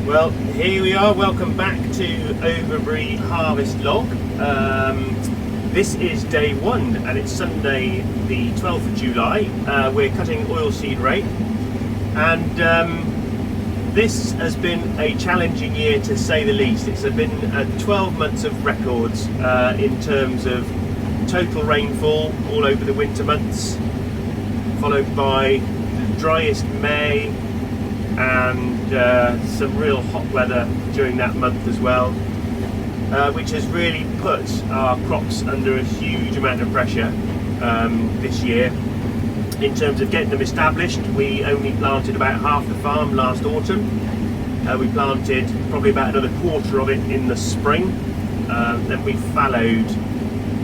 Well, here we are. Welcome back to Overbury Harvest Log. This is day one and it's Sunday the 12th of July. We're cutting Oilseed Rape, and this has been a challenging year to say the least. It's been 12 months of records in terms of total rainfall all over the winter months, followed by the driest May and some real hot weather during that month as well, which has really put our crops under a huge amount of pressure this year. In terms of getting them established, we only planted about half the farm last autumn. We planted probably about another quarter of it in the spring. Then we fallowed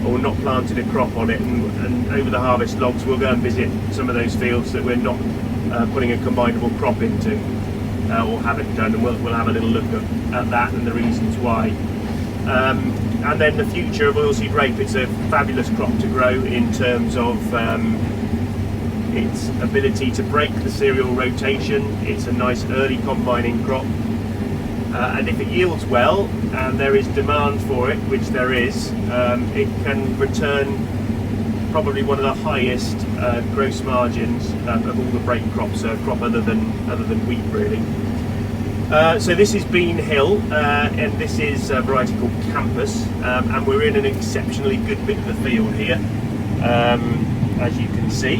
or not planted a crop on it, and over the harvest logs we'll go and visit some of those fields that we're not putting a combinable crop into or haven't done, and we'll have a little look at that and the reasons why. And then the future of Oilseed Rape. It's a fabulous crop to grow in terms of its ability to break the cereal rotation. It's a nice early combining crop, and if it yields well and there is demand for it, which there is, it can return probably one of the highest gross margins of all the break crops, a crop other than wheat really. So this is Bean Hill, and this is a variety called Campus, and we're in an exceptionally good bit of the field here, as you can see.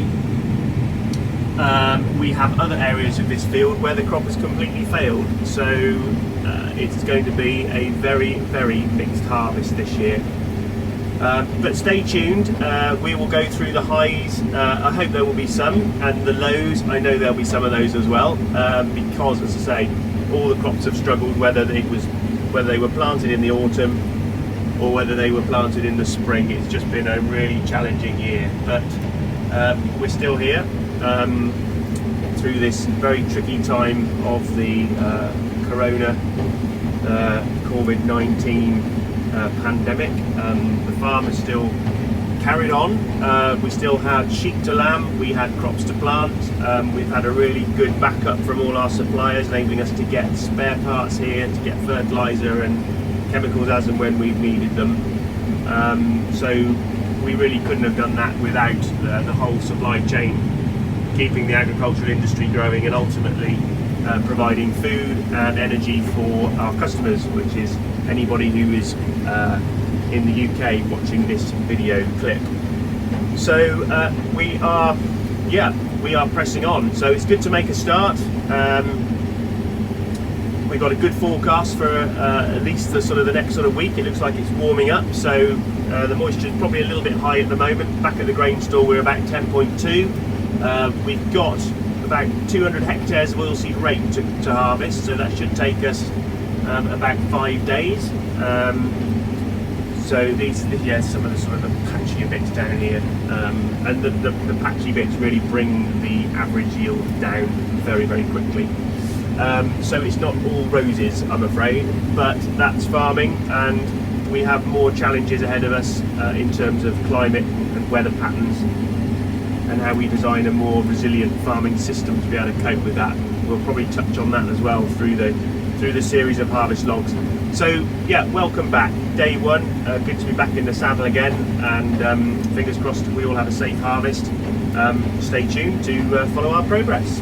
We have other areas of this field where the crop has completely failed, so it's going to be a very, very mixed harvest this year. But stay tuned, we will go through the highs. I hope there will be some, and the lows, I know there'll be some of those as well, because, as I say, all the crops have struggled, whether they were planted in the autumn or whether they were planted in the spring. It's just been a really challenging year, but we're still here through this very tricky time of the Corona COVID-19 pandemic. The farm is still carried on. We still had sheep to lamb, we had crops to plant. We've had a really good backup from all our suppliers, enabling us to get spare parts here, to get fertiliser and chemicals as and when we've needed them. So we really couldn't have done that without the whole supply chain, keeping the agricultural industry growing and ultimately providing food and energy for our customers, which is anybody who is in the UK watching this video clip. So we are pressing on. So it's good to make a start. We've got a good forecast for at least the next week. It looks like it's warming up, so the moisture is probably a little bit high at the moment. Back at the grain store we're about 10.2. We've got about 200 hectares of Oilseed Rape to harvest, so that should take us about 5 days. So these some of the patchier bits down here, and the patchy bits really bring the average yield down very, very quickly. So it's not all roses, I'm afraid, but that's farming, and we have more challenges ahead of us in terms of climate and weather patterns, and how we design a more resilient farming system to be able to cope with that. We'll probably touch on that as well through the series of harvest logs. So yeah, welcome back, day one. Good to be back in the saddle again, and fingers crossed we all have a safe harvest. Stay tuned to follow our progress.